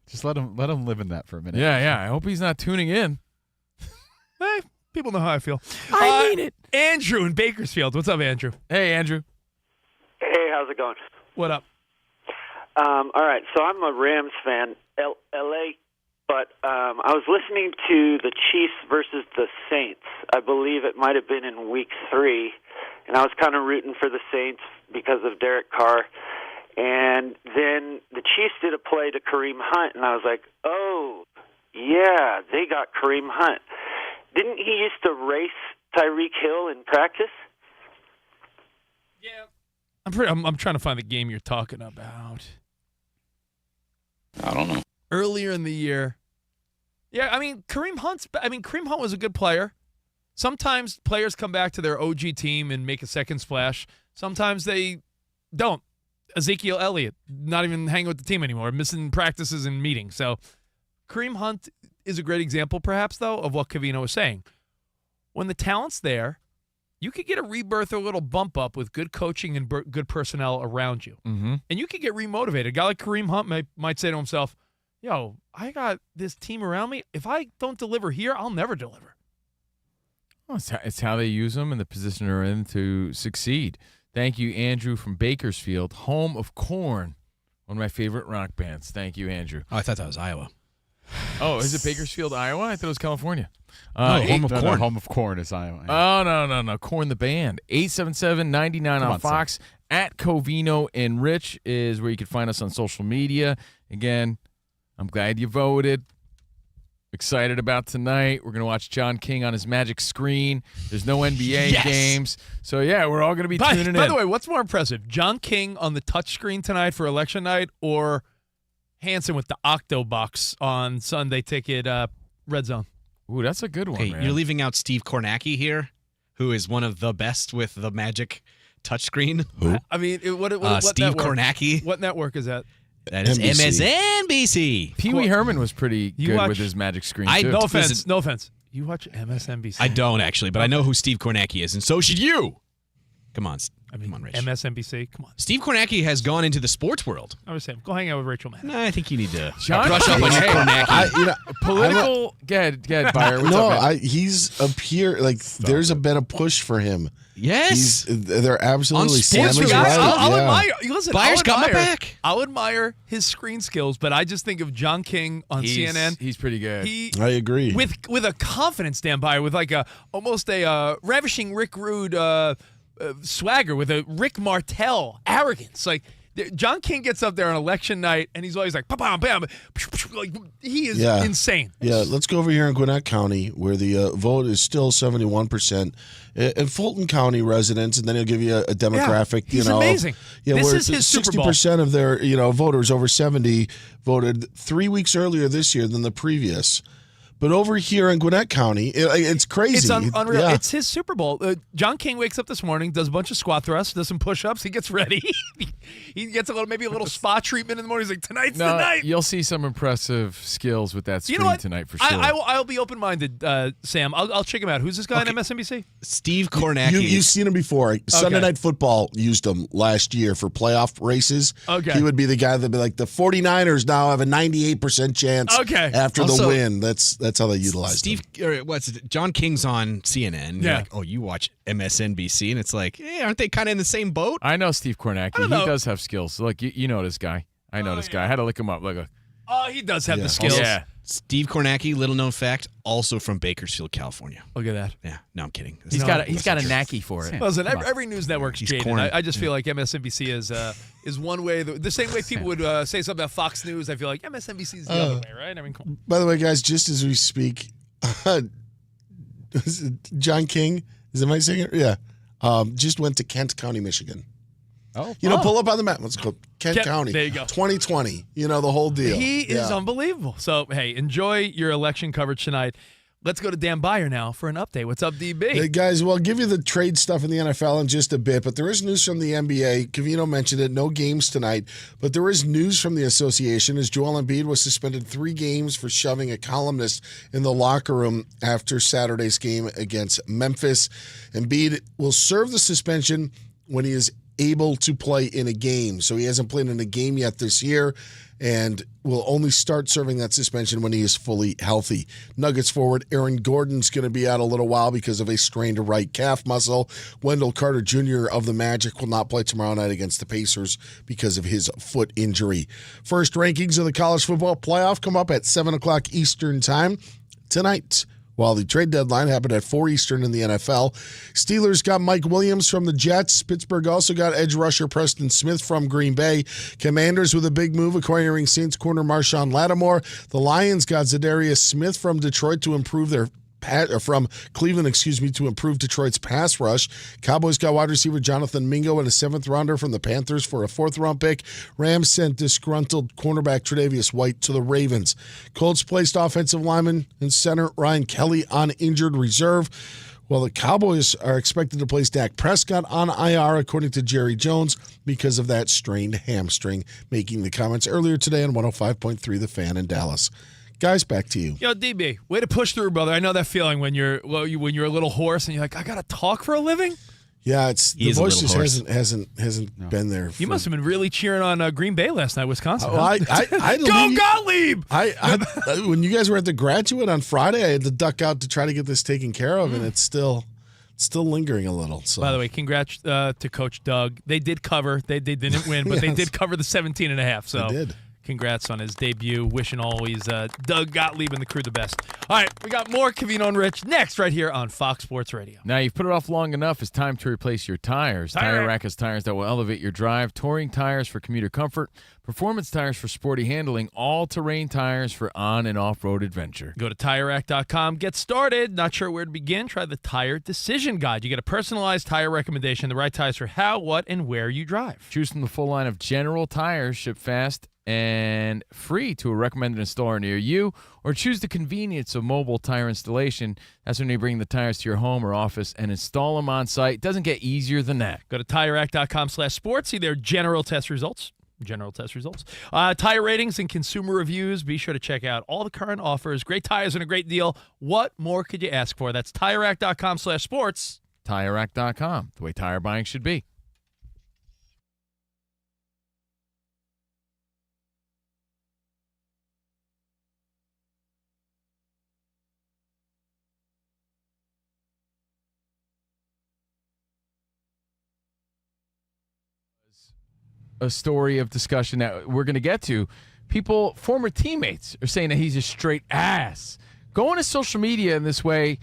Just let him live in that for a minute. Yeah. I hope he's not tuning in. Hey, people know how I feel. I mean it. Andrew in Bakersfield. What's up, Andrew? Hey, Andrew. Hey, how's it going? What up? All right, so I'm a Rams fan, L.A., but I was listening to the Chiefs versus the Saints. I believe it might have been in Week 3, and I was kind of rooting for the Saints because of Derek Carr. And then the Chiefs did a play to Kareem Hunt, and I was like, oh, yeah, they got Kareem Hunt. Didn't he used to race Tyreek Hill in practice? Yeah. I'm trying to find the game you're talking about. I don't know. Earlier in the year. Yeah, Kareem Hunt was a good player. Sometimes players come back to their OG team and make a second splash. Sometimes they don't. Ezekiel Elliott, not even hanging with the team anymore, missing practices and meetings. So Kareem Hunt is a great example, perhaps, though, of what Covino was saying. When the talent's there, you could get a rebirth or a little bump up with good coaching and good personnel around you. Mm-hmm. And you could get remotivated. A guy like Kareem Hunt might say to himself, yo, I got this team around me. If I don't deliver here, I'll never deliver. Well, it's how they use them and the position they're in to succeed. Thank you, Andrew from Bakersfield, home of Korn, one of my favorite rock bands. Thank you, Andrew. Oh, I thought that was Iowa. Oh, is it Bakersfield, Iowa? I thought it was California. Home of Korn. Home of Korn is Iowa. Oh, no. Korn the band. 877-99 on Fox. At Covino and Rich is where you can find us on social media. Again, I'm glad you voted. Excited about tonight. We're going to watch John King on his magic screen. There's no NBA games. So, yeah, we're all going to be tuning in. By the way, what's more impressive, John King on the touchscreen tonight for election night or Hanson with the Octobox on Sunday ticket Red Zone? Ooh, that's a good one, Hey, man. you're leaving out Steve Kornacki here, who is one of the best with the magic touchscreen. Who? What Steve network? Kornacki. What network is that? That is MSNBC. Pee Wee Herman was pretty You good watch- with his magic screen, I too. know- No offense. You watch MSNBC? I don't actually, but I know who Steve Kornacki is, and so should you. Come on, come on, Rich. MSNBC. Come on. Steve Kornacki has gone into the sports world. I was saying, go hang out with Rachel Maddow. No, I think you need to John brush up on your King. Kornacki. Political. Go ahead, Buyer. What's No, up, man? he's appeared like there's been a push for him. Yes. They're absolutely On sports Sammy's guys, right. I'll Yeah. admire. Listen, Buyer's I'll got my admire- back. I'll admire his screen skills, but I just think of John King on CNN. He's pretty good. He I agree. with a confidence, Dan Byer, with like almost a ravishing Rick Rude swagger, with a Rick Martel arrogance. Like John King gets up there on election night, and he's always like, bam, bam, like he is insane. Yeah, let's go over here in Gwinnett County, where the vote is still 71%. In Fulton County residents, and then he'll give you a demographic. He's amazing. Yeah, This where is his Super Bowl. 60% of their voters over 70 voted 3 weeks earlier this year than the previous. But over here in Gwinnett County, it's crazy. It's unreal. Yeah. It's his Super Bowl. John King wakes up this morning, does a bunch of squat thrusts, does some push-ups. He gets ready. He gets maybe a little spa treatment in the morning. He's like, tonight's the night. You'll see some impressive skills with that screen You know what? tonight for sure. I'll be open-minded, Sam. I'll check him out. Who's this guy on MSNBC? Steve Kornacki. You've seen him before. Sunday Night Football used him last year for playoff races. Okay. He would be the guy that'd be like, the 49ers now have a 98% chance after the Also, win. That's how they utilize him. John King's on CNN. You're like, oh, you watch MSNBC, and it's like, hey, aren't they kind of in the same boat? I know Steve Kornacki. don't He know. does have skills. Look, you know this guy. I know this guy. I had to look him up. He does have the skills. Yeah. Steve Kornacki, little known fact, also from Bakersfield, California. Look at that. Yeah, no, I'm kidding. He's got a knacky for it. Listen, every news network's He's jaded. corny. I just feel like MSNBC is one way. The same way people would say something about Fox News, I feel like MSNBC is the other way, right? I mean, come on. By the way, guys, just as we speak, John King, is it my singer? Yeah. Just went to Kent County, Michigan. Pull up on the map. Let's go. Kent County. There you go. 2020. The whole deal. He is unbelievable. So, hey, enjoy your election coverage tonight. Let's go to Dan Byer now for an update. What's up, DB? Hey, guys, well, I'll give you the trade stuff in the NFL in just a bit, but there is news from the NBA. Covino mentioned it. No games tonight, but there is news from the association as Joel Embiid was suspended 3 games for shoving a columnist in the locker room after Saturday's game against Memphis. Embiid will serve the suspension when he is able to play in a game. So he hasn't played in a game yet this year and will only start serving that suspension when he is fully healthy. Nuggets forward Aaron Gordon's going to be out a little while because of a strained right calf muscle. Wendell Carter Jr. of the Magic will not play tomorrow night against the Pacers because of his foot injury. First rankings of the college football playoff come up at 7 o'clock Eastern time tonight, while the trade deadline happened at 4 Eastern in the NFL. Steelers got Mike Williams from the Jets. Pittsburgh also got edge rusher Preston Smith from Green Bay. Commanders with a big move acquiring Saints corner Marshawn Lattimore. The Lions got Zadarius Smith from Detroit to improve their Cleveland, to improve Detroit's pass rush. Cowboys got wide receiver Jonathan Mingo and a 7th rounder from the Panthers for a 4th-round pick. Rams sent disgruntled cornerback Tre'Davious White to the Ravens. Colts placed offensive lineman and center Ryan Kelly on injured reserve. Well, the Cowboys are expected to place Dak Prescott on IR, according to Jerry Jones, because of that strained hamstring, making the comments earlier today on 105.3 The Fan in Dallas. Guys, back to you. Yo, DB, way to push through, brother. I know that feeling when you're a little hoarse and you're like, I got to talk for a living? Yeah, the voice just hasn't been there. You must have been really cheering on Green Bay last night, Wisconsin. Go Gottlieb! When you guys were at the Graduate on Friday, I had to duck out to try to get this taken care of, and it's still lingering a little. So. By the way, congrats to Coach Doug. They did cover. They didn't win, but they did cover the 17.5. So they did. Congrats on his debut. Wishing always Doug Gottlieb and the crew the best. All right, we got more Covino and Rich next right here on Fox Sports Radio. Now you've put it off long enough. It's time to replace your tires. Tire Rack has tires that will elevate your drive. Touring tires for commuter comfort. Performance tires for sporty handling. All-terrain tires for on- and off-road adventure. Go to TireRack.com. Get started. Not sure where to begin? Try the Tire Decision Guide. You get a personalized tire recommendation, the right tires for how, what, and where you drive. Choose from the full line of General tires, ship fast and free to a recommended installer near you, or choose the convenience of mobile tire installation. That's when they bring the tires to your home or office and install them on site. It doesn't get easier than that. Go to TireRack.com/sports. See their general test results. Tire ratings and consumer reviews. Be sure to check out all the current offers. Great tires and a great deal. What more could you ask for? That's TireRack.com/sports. TireRack.com, the way tire buying should be. A story of discussion that we're going to get to. People, former teammates, are saying that he's a straight ass. Going to social media in this way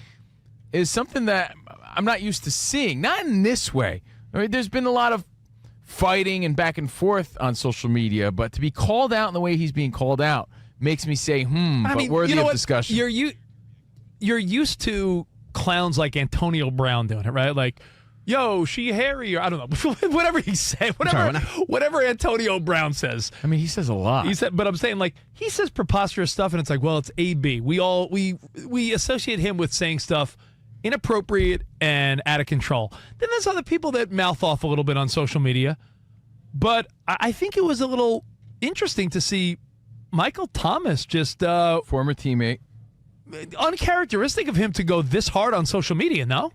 is something that I'm not used to seeing. Not in this way. I mean, there's been a lot of fighting and back and forth on social media, but to be called out in the way he's being called out makes me say, but worthy of discussion. You're used to clowns like Antonio Brown doing it, right? Like, yo, she hairy, or I don't know, whatever he said, whatever Antonio Brown says. I mean, he says a lot. But I'm saying, like, he says preposterous stuff, and it's like, well, it's AB. We associate him with saying stuff inappropriate and out of control. Then there's other people that mouth off a little bit on social media, but I think it was a little interesting to see Michael Thomas just former teammate, uncharacteristic of him to go this hard on social media. No.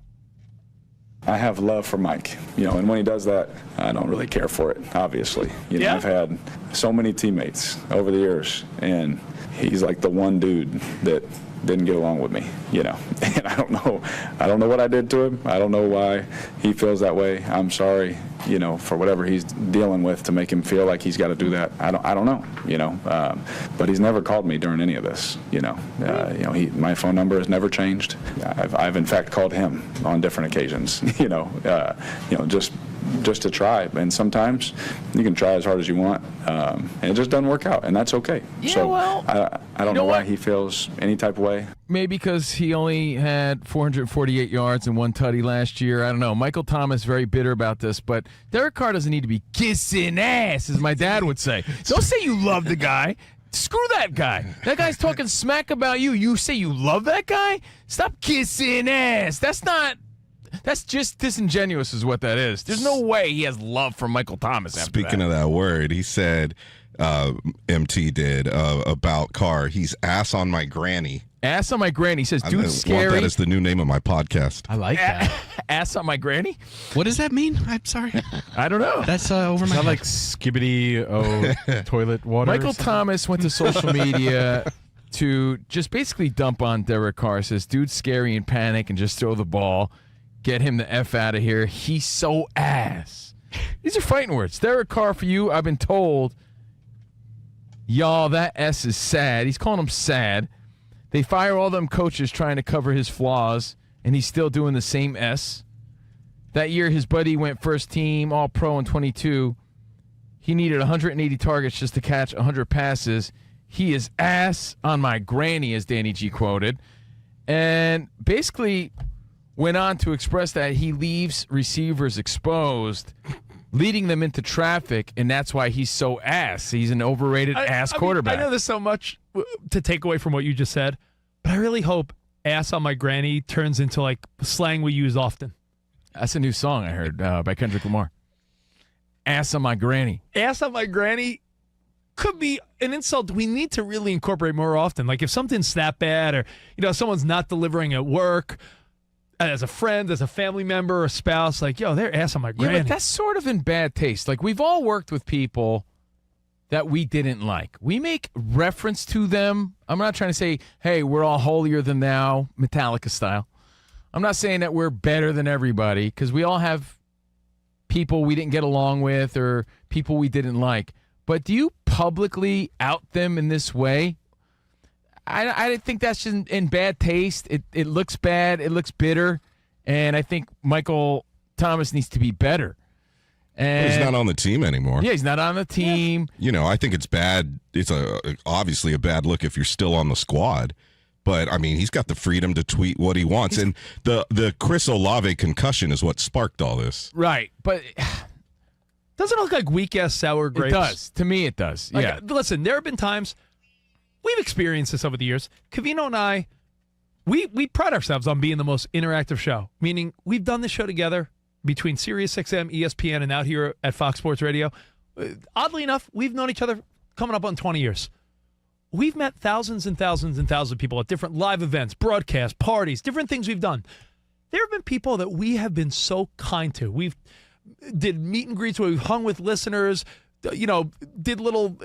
I have love for Mike, and when he does that, I don't really care for it, obviously. I've had so many teammates over the years, and he's like the one dude that didn't get along with me, and I don't know what I did to him. I don't know why he feels that way. I'm sorry, for whatever he's dealing with to make him feel like he's got to do that. I don't know, but he's never called me during any of this, my phone number has never changed. I've in fact called him on different occasions, just to try. And sometimes you can try as hard as you want, and it just doesn't work out, and that's okay. Yeah, so well, I don't know why he feels any type of way. Maybe because he only had 448 yards and 1 tutty last year. I don't know. Michael Thomas very bitter about this, but Derek Carr doesn't need to be kissing ass, as my dad would say. Don't say you love the guy. Screw that guy. That guy's talking smack about you. You say you love that guy? Stop kissing ass. That's just disingenuous is what that is. There's no way he has love for Michael Thomas after Speaking of that word, he said, MT did, about Carr, he's ass on my granny. Ass on my granny. He says, dude, I scary. want that as the new name of my podcast. I like that. Ass on my granny? What does that mean? I'm sorry. I don't know. That's over my Is that head. like skibbity toilet water? Michael Thomas went to social media to just basically dump on Derek Carr. Says, dude, scary and panic and just throw the ball. Get him the F out of here. He's so ass. These are fighting words. Derek Carr, for you, I've been told, y'all, that S is sad. He's calling him sad. They fire all them coaches trying to cover his flaws, and he's still doing the same S. That year, his buddy went first team, all-pro in 22. He needed 180 targets just to catch 100 passes. He is ass on my granny, as Danny G quoted. and basically went on to express that he leaves receivers exposed, leading them into traffic, and that's why he's so ass. He's an overrated ass quarterback. I know there's so much to take away from what you just said, but I really hope ass on my granny turns into like slang we use often. That's a new song I heard by Kendrick Lamar. Ass on my granny. Ass on my granny could be an insult we need to really incorporate more often. Like if something's that bad, or someone's not delivering at work, as a friend, as a family member, a spouse, like, yo, they're ass on my granny. Yeah, but that's sort of in bad taste. Like, we've all worked with people that we didn't like. We make reference to them. I'm not trying to say, hey, we're all holier than thou, Metallica style. I'm not saying that we're better than everybody, because we all have people we didn't get along with or people we didn't like. But do you publicly out them in this way? I think that's just in bad taste. It looks bad. It looks bitter. And I think Michael Thomas needs to be better. And he's not on the team anymore. Yeah, he's not on the team. I think it's bad. It's obviously a bad look if you're still on the squad. But, I mean, he's got the freedom to tweet what he wants. And the Chris Olave concussion is what sparked all this. Right. But doesn't it look like weak-ass sour grapes? It does. To me, it does. Like, yeah. Listen, there have been times we've experienced this over the years. Covino and I, we pride ourselves on being the most interactive show, meaning we've done this show together between SiriusXM, ESPN, and out here at Fox Sports Radio. Oddly enough, we've known each other coming up on 20 years. We've met thousands and thousands and thousands of people at different live events, broadcasts, parties, different things we've done. There have been people that we have been so kind to. We've did meet and greets where we've hung with listeners, did little,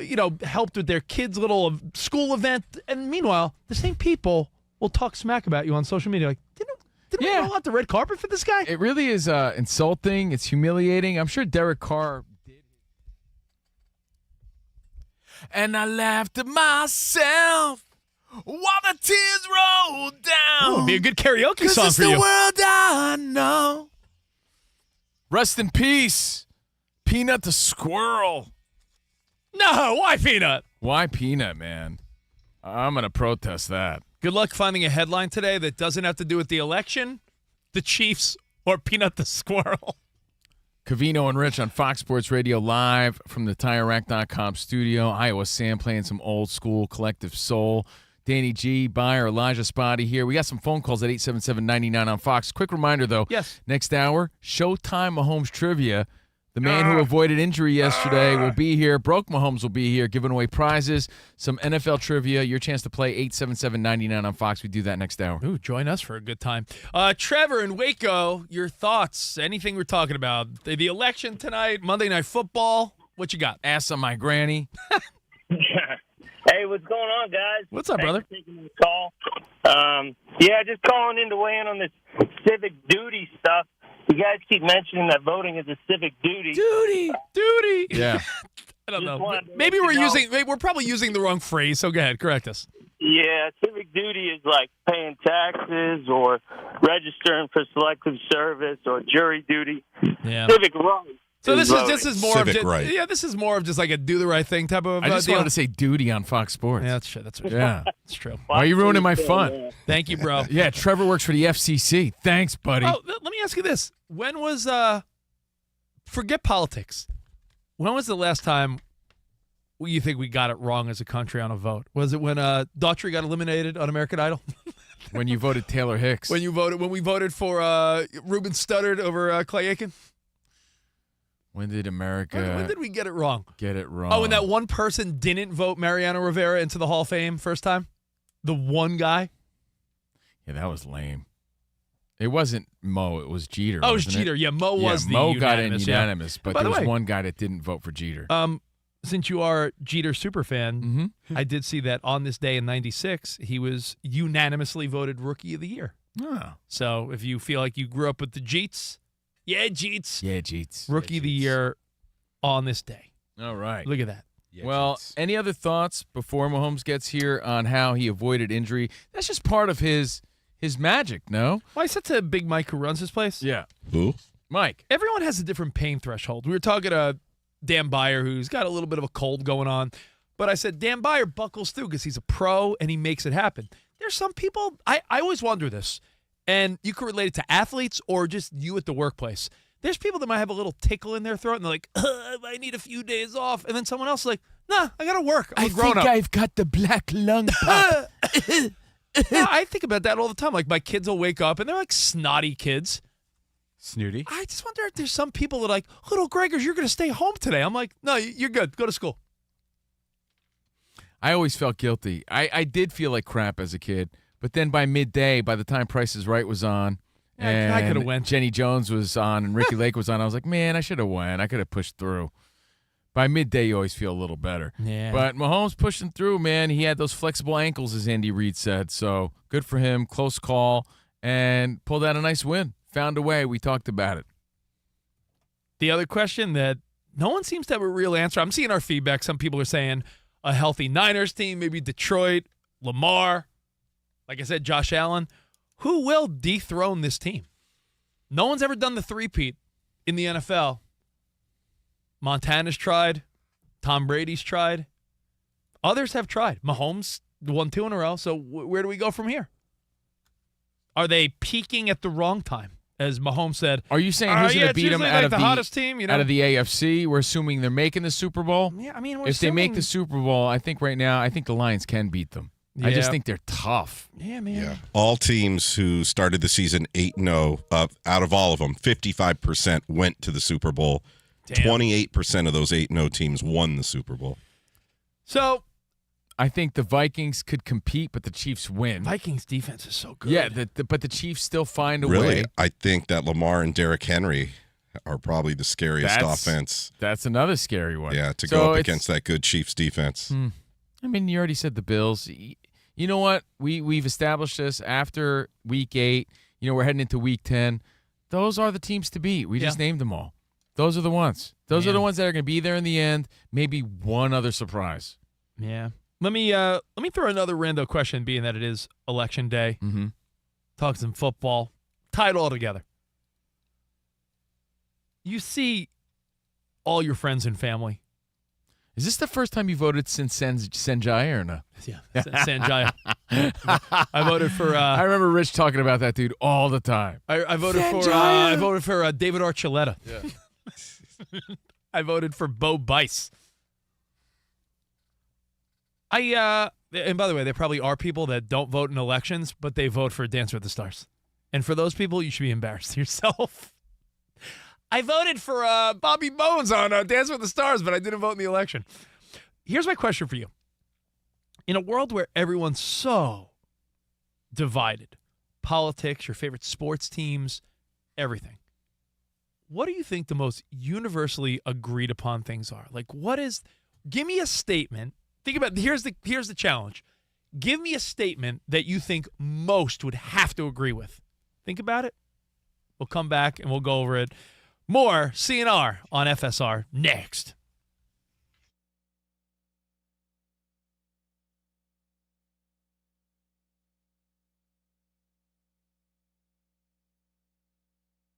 helped with their kids' little school event. And meanwhile, the same people will talk smack about you on social media. Like, didn't we roll out the red carpet for this guy? It really is insulting. It's humiliating. I'm sure Derek Carr did. And I laughed at myself while the tears rolled down. It'd be a good karaoke song it's for the you. world I know. Rest in peace, Peanut the squirrel. No, why Peanut? Why Peanut, man? I'm going to protest that. Good luck finding a headline today that doesn't have to do with the election, the Chiefs, or Peanut the squirrel. Covino and Rich on Fox Sports Radio live from the TireRack.com studio. Iowa Sam playing some old school collective soul. Danny G, Buyer, Elijah Spotty here. We got some phone calls at 877-99 on Fox. Quick reminder, though. Yes. Next hour, Showtime Mahomes Trivia. The man who avoided injury yesterday will be here. Broke Mahomes will be here, giving away prizes, some NFL trivia. Your chance to play 877-99 on Fox. We do that next hour. Ooh, join us for a good time. Trevor in Waco, your thoughts? Anything we're talking about? The election tonight, Monday Night Football. What you got? Ass on my granny. Hey, what's going on, guys? What's up, brother? Thanks for taking the call. Just calling in to weigh in on this civic duty stuff. You guys keep mentioning that voting is a civic duty. Duty. Yeah. I don't know. Maybe we're probably using the wrong phrase, so go ahead, correct us. Yeah, civic duty is like paying taxes or registering for selective service or jury duty. Yeah. Civic rights. So this is more Civic of just, right. Yeah, this is more of just like a do the right thing type of I just deal. wanted to say duty on Fox Sports. Yeah, that's true. That's Yeah. That's true. Why are you ruining my fun? Thank you, bro. Yeah, Trevor works for the FCC. Thanks, buddy. Oh, let me ask you this: when was forget politics? When was the last time you think we got it wrong as a country on a vote? Was it when Daughtry got eliminated on American Idol? When you voted Taylor Hicks. When we voted for Ruben Studdard over Clay Aiken? When did America When did we get it wrong? get it wrong? Oh, and that one person didn't vote Mariano Rivera into the Hall of Fame first time? The one guy? Yeah, that was lame. It wasn't Mo, it was Jeter. Oh, it was wasn't Jeter. Yeah, Mo was the Mo got in unanimous. unanimous, but By there the was way, one guy that didn't vote for Jeter. Since you are Jeter superfan, Mm-hmm. I did see that on this day in '96, he was unanimously voted Rookie of the Year. Oh. So if you feel like you grew up with the Jeets, yeah, Jeets, Yeah, Jeets. Rookie of the Year on this day. All right. Look at that. Well, any other thoughts before Mahomes gets here on how he avoided injury? That's just part of his magic, no? Well, I said to Big Mike who runs this place, Yeah. Who? Mike. everyone has a different pain threshold. We were talking to Dan Byer, who's got a little bit of a cold going on. But I said, Dan Byer buckles through because he's a pro and he makes it happen. there's some people, I always wonder this, and you can relate it to athletes or just you at the workplace. There's people that might have a little tickle in their throat, and they're like, I need a few days off. And then someone else is like, nah, I got to work. I'm a grown-up. I've got the black lung pop. Yeah, I think about that all the time. Like, my kids will wake up, and they're like snotty kids. Snooty. I just wonder if there's some people that are like, little Gregors, you're going to stay home today. I'm like, no, you're good. Go to school. I always felt guilty. I did feel like crap as a kid, but then by midday, by the time Price is Right was on, Yeah, I could have went. Jenny Jones was on, and Ricky Lake was on, I was like, man, I should have went. I could have pushed through. By midday, you always feel a little better. Yeah. But Mahomes pushing through, man. He had those flexible ankles, as Andy Reid said. So good for him. Close call, and pulled out a nice win. Found a way. We talked about it. The other question that no one seems to have a real answer. I'm seeing our feedback. Some people are saying a healthy Niners team, maybe Detroit, Lamar. Like I said, Josh Allen. Who will dethrone this team? No one's ever done the three-peat in the NFL. Montana's tried. Tom Brady's tried. Others have tried. Mahomes won 2 in a row. So where do we go from here? Are they peaking at the wrong time? As Mahomes said, Are you saying who's going to beat them like out of the hottest team? You know? out of the AFC? We're assuming they're making the Super Bowl. Yeah, I mean, If they make the Super Bowl, I think right now, the Lions can beat them. I just think they're tough. Yeah, man. Yeah. All teams who started the season 8-0, out of all of them, 55% went to the Super Bowl. Damn. 28% of those 8-0 teams won the Super Bowl. So I think the Vikings could compete, but the Chiefs win. Vikings defense is so good. Yeah, but the Chiefs still find a Really, way. I think that Lamar and Derrick Henry are probably the scariest offense. That's another scary one. Yeah, to go up against that good Chiefs defense. I mean, you already said the Bills. You know what? We've established this after Week 8. You know, we're heading into Week 10. Those are the teams to beat. We just named them all. Those are the ones. Those are the ones that are going to be there in the end. Maybe one other surprise. Yeah. Let me throw another rando question, being that it is Election Day. Mm-hmm. Talk some football. Tie it all together. You see all your friends and family. Is this the first time you voted since Sanjaya or no? Yeah, Sanjaya. I voted for. I remember Rich talking about that dude all the time. I voted for. I voted for David Archuleta. Yeah. I voted for Bo Bice. And by the way, there probably are people that don't vote in elections, but they vote for Dance with the Stars. And for those people, you should be embarrassed of yourself. I voted for Bobby Bones on Dance with the Stars, but I didn't vote in the election. Here's my question for you. In a world where everyone's so divided, politics, your favorite sports teams, everything, what do you think the most universally agreed upon things are? Like, give me a statement. Think about, here's the challenge. Give me a statement that you think most would have to agree with. Think about it. We'll come back and we'll go over it. More CNR on FSR next.